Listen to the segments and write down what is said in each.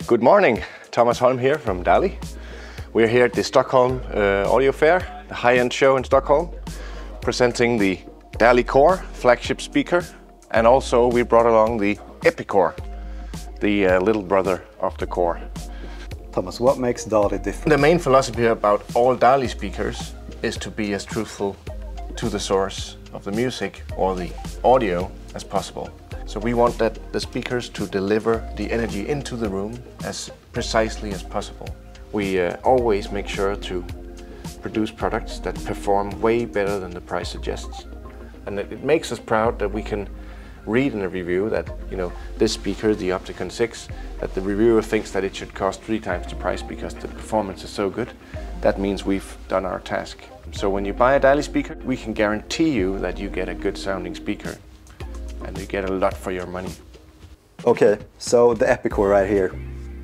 Good morning, Thomas Holm here from Dali. We're here at the Stockholm Audio Fair, the high-end show in Stockholm, presenting the Dali Kore flagship speaker, and also we brought along the Epikore, the little brother of the Kore. Thomas, what makes Dali different? The main philosophy about all Dali speakers is to be as truthful to the source of the music or the audio as possible. So we want that the speakers to deliver the energy into the room as precisely as possible. We always make sure to produce products that perform way better than the price suggests. And it makes us proud that we can read in a review that, you know, this speaker, the Opticon 6, that the reviewer thinks that it should cost 3 times the price because the performance is so good. That means we've done our task. So when you buy a Dali speaker, we can guarantee you that you get a good sounding speaker. And you get a lot for your money. Okay, so the Epikore right here,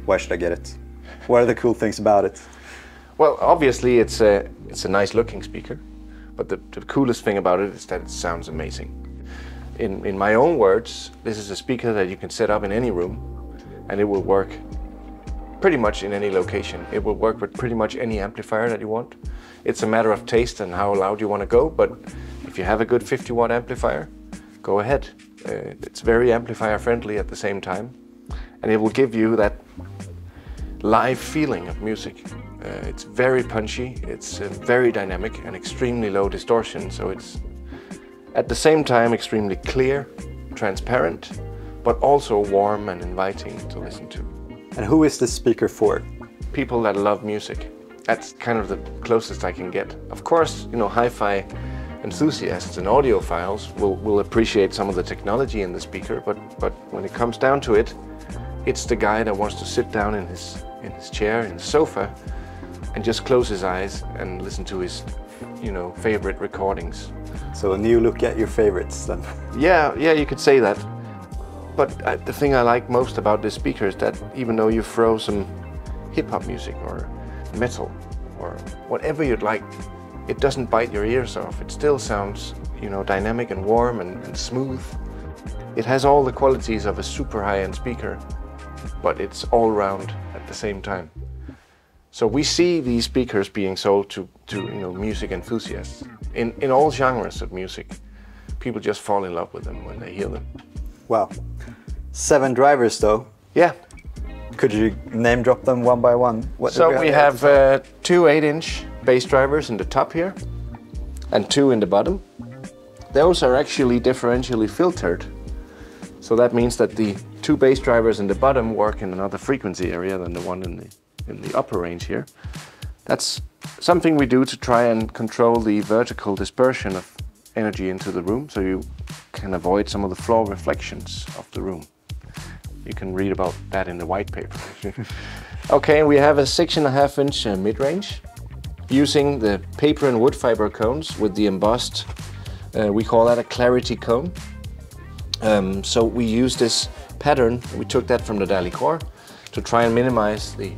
why should I get it? What are the cool things about it? Well, obviously it's a nice looking speaker, but the coolest thing about it is that it sounds amazing. In my own words, this is a speaker that you can set up in any room and it will work pretty much in any location. It will work with pretty much any amplifier that you want. It's a matter of taste and how loud you want to go, but if you have a good 50-watt amplifier, go ahead. It's very amplifier friendly at the same time, and it will give you that live feeling of music. It's very punchy, it's very dynamic and extremely low distortion, so it's at the same time extremely clear, transparent, but also warm and inviting to listen to. And who is this speaker for? People that love music. That's kind of the closest I can get. Of course, you know, hi-fi enthusiasts and audiophiles will appreciate some of the technology in the speaker, but when it comes down to it, it's the guy that wants to sit down in his chair, in the sofa, and just close his eyes and listen to his, you know, favorite recordings. So a new look at your favorites then? Yeah, you could say that. But the thing I like most about this speaker is that even though you throw some hip-hop music or metal or whatever you'd like, it doesn't bite your ears off. It still sounds, you know, dynamic and warm and smooth. It has all the qualities of a super high-end speaker, but it's all round at the same time. So we see these speakers being sold to you know, music enthusiasts in all genres of music. People just fall in love with them when they hear them. Wow. 7 drivers though. Yeah. Could you name drop them one by one? So we have 2 8-inch bass drivers in the top here and 2 in the bottom. Those are actually differentially filtered. So that means that the 2 bass drivers in the bottom work in another frequency area than the one in the upper range here. That's something we do to try and control the vertical dispersion of energy into the room, so you can avoid some of the floor reflections of the room. You can read about that in the white paper. Okay, we have a 6.5-inch mid-range using the paper and wood fiber cones with the embossed, we call that a clarity cone. So we use this pattern, we took that from the Dali Kore to try and minimize the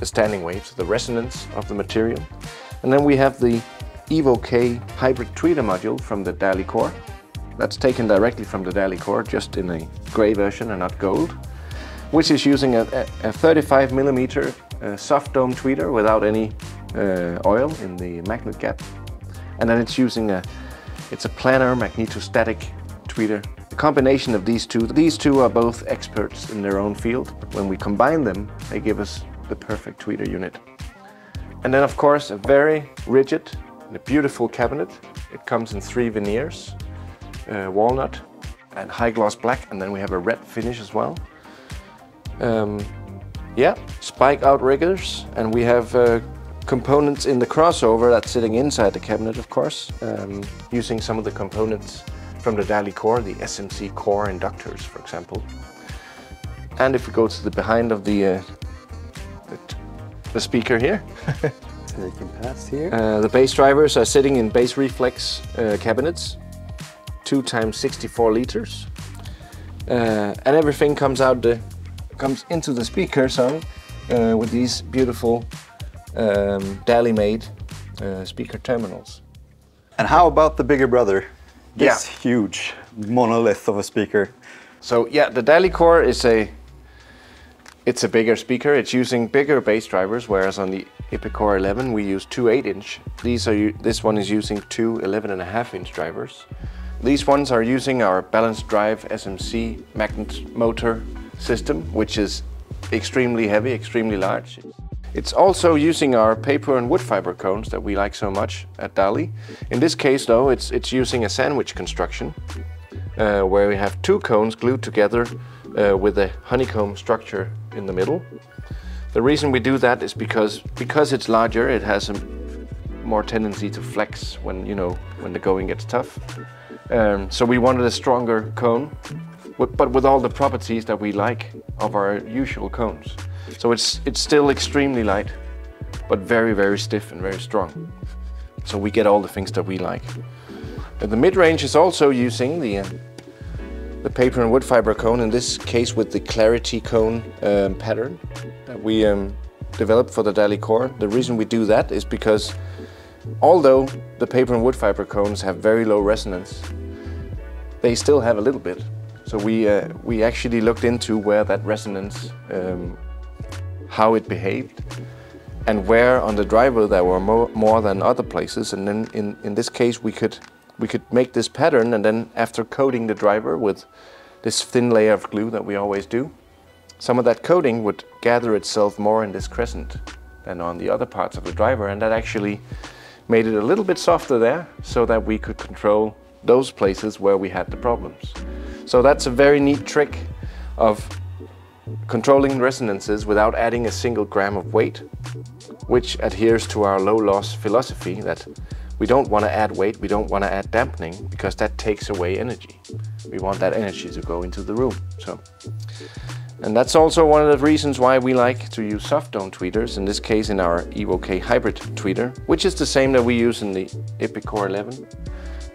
standing waves, the resonance of the material. And then we have the Evo-K hybrid tweeter module from the Dali Kore. That's taken directly from the Dali Kore, just in a grey version and not gold, which is using a 35mm soft dome tweeter without any oil in the magnet gap. And then it's using it's a planar magnetostatic tweeter. The combination of these two are both experts in their own field, but when we combine them, they give us the perfect tweeter unit. And then of course a very rigid and a beautiful cabinet. It comes in 3 veneers. Walnut and high gloss black, and then we have a red finish as well. Yeah, spike outriggers, and we have components in the crossover that's sitting inside the cabinet, of course, using some of the components from the Dali Kore, the SMC core inductors, for example. And if we go to the behind of the speaker here, so you can pass here. The bass drivers are sitting in bass reflex cabinets. 2 × 64 liters, and everything comes into the speaker, with these beautiful Dali-made speaker terminals. And how about the bigger brother? This huge monolith of a speaker. So yeah, the Dali Kore is It's a bigger speaker. It's using bigger bass drivers, whereas on the Epikore 11 we use two 8-inch. This one is using two 11.5-inch drivers. These ones are using our balanced drive SMC magnet motor system, which is extremely heavy, extremely large. It's also using our paper and wood fiber cones that we like so much at Dali. In this case though, it's using a sandwich construction where we have two cones glued together with a honeycomb structure in the middle. The reason we do that is because it's larger, it has a more tendency to flex when the going gets tough. So we wanted a stronger cone, but with all the properties that we like of our usual cones. So it's still extremely light, but very, very stiff and very strong. So we get all the things that we like. And the mid-range is also using the paper and wood fiber cone, in this case with the clarity cone pattern that we developed for the Dali Kore. The reason we do that is because although the paper and wood fiber cones have very low resonance, they still have a little bit. So we actually looked into where that resonance, how it behaved, and where on the driver there were more than other places. And then in this case we could make this pattern, and then after coating the driver with this thin layer of glue that we always do, some of that coating would gather itself more in this crescent than on the other parts of the driver, and that actually made it a little bit softer there so that we could control those places where we had the problems. So that's a very neat trick of controlling resonances without adding a single gram of weight, which adheres to our low loss philosophy that we don't want to add weight, we don't want to add dampening, because that takes away energy. We want that energy to go into the room. And that's also one of the reasons why we like to use soft dome tweeters, in this case in our EvoK hybrid tweeter, which is the same that we use in the Epikore 11.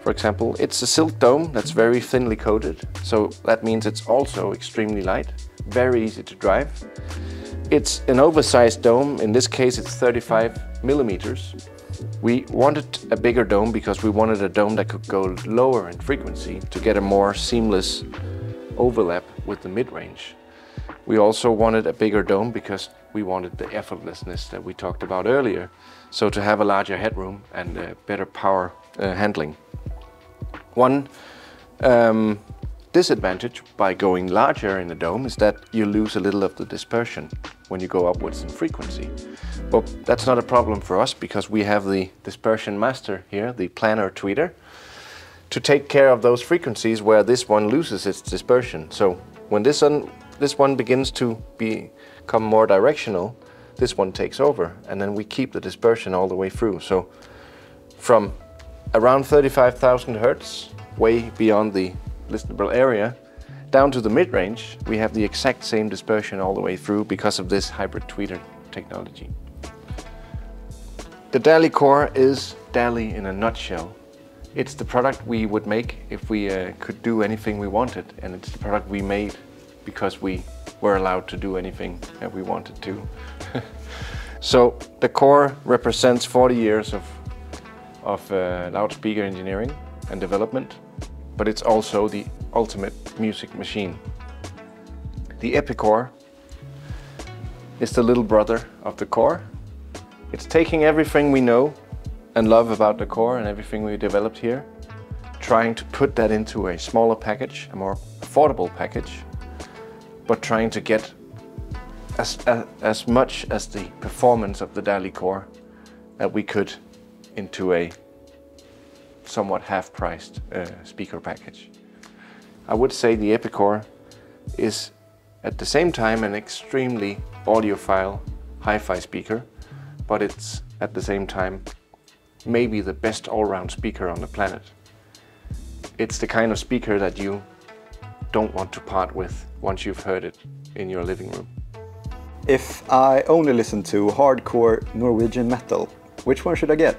For example, it's a silk dome that's very thinly coated, so that means it's also extremely light, very easy to drive. It's an oversized dome, in this case it's 35 millimeters. We wanted a bigger dome because we wanted a dome that could go lower in frequency to get a more seamless overlap with the mid-range. We also wanted a bigger dome because we wanted the effortlessness that we talked about earlier, so to have a larger headroom and better power handling. One disadvantage by going larger in the dome is that you lose a little of the dispersion when you go upwards in frequency. But that's not a problem for us because we have the dispersion master here, the planar tweeter, to take care of those frequencies where this one loses its dispersion. So when this one begins to become more directional, this one takes over, and then we keep the dispersion all the way through. So from around 35,000 Hertz, way beyond the listenable area, down to the mid-range, we have the exact same dispersion all the way through because of this hybrid tweeter technology. The Dali Kore is Dali in a nutshell. It's the product we would make if we could do anything we wanted, and it's the product we made because we were allowed to do anything that we wanted to. So the Kore represents 40 years of loudspeaker engineering and development, but it's also the ultimate music machine. The Epikore is the little brother of the Kore. It's taking everything we know and love about the Kore and everything we developed here, trying to put that into a smaller package, a more affordable package, but trying to get as much as the performance of the Dali Kore that we could into a somewhat half-priced speaker package. I would say the Epikore is at the same time an extremely audiophile hi-fi speaker, but it's at the same time maybe the best all-round speaker on the planet. It's the kind of speaker that you don't want to part with once you've heard it in your living room. If I only listen to hardcore Norwegian metal, which one should I get?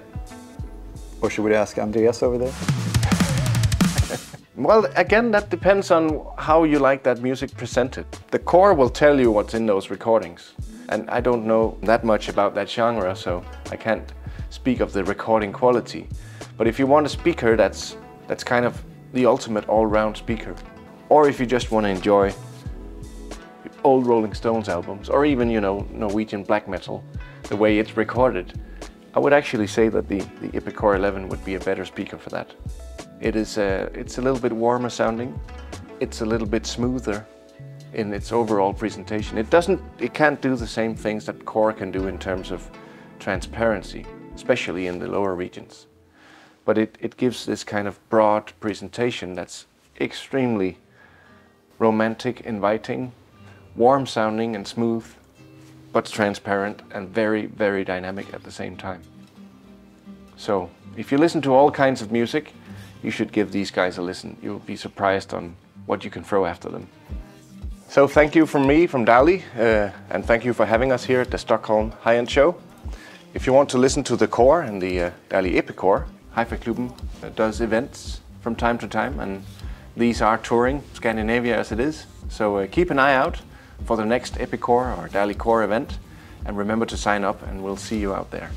Or should we ask Andreas over there? Well, again, that depends on how you like that music presented. The Kore will tell you what's in those recordings. And I don't know that much about that genre, so I can't speak of the recording quality. But if you want a speaker that's kind of the ultimate all-round speaker, or if you just want to enjoy old Rolling Stones albums, or even, you know, Norwegian black metal, the way it's recorded, I would actually say that the Epikore 11 would be a better speaker for that. It's a little bit warmer sounding, it's a little bit smoother in its overall presentation. It can't do the same things that Kore can do in terms of transparency, especially in the lower regions. But it gives this kind of broad presentation that's extremely romantic, inviting, warm sounding and smooth, but transparent and very, very dynamic at the same time. So if you listen to all kinds of music, you should give these guys a listen. You'll be surprised on what you can throw after them. So thank you from me, from Dali, and thank you for having us here at the Stockholm High-End Show. If you want to listen to the Kore and the Dali Epikore, Hifi Klubben does events from time to time, and these are touring Scandinavia as it is. So keep an eye out for the next Epikore or Dali Kore event, and remember to sign up, and we'll see you out there.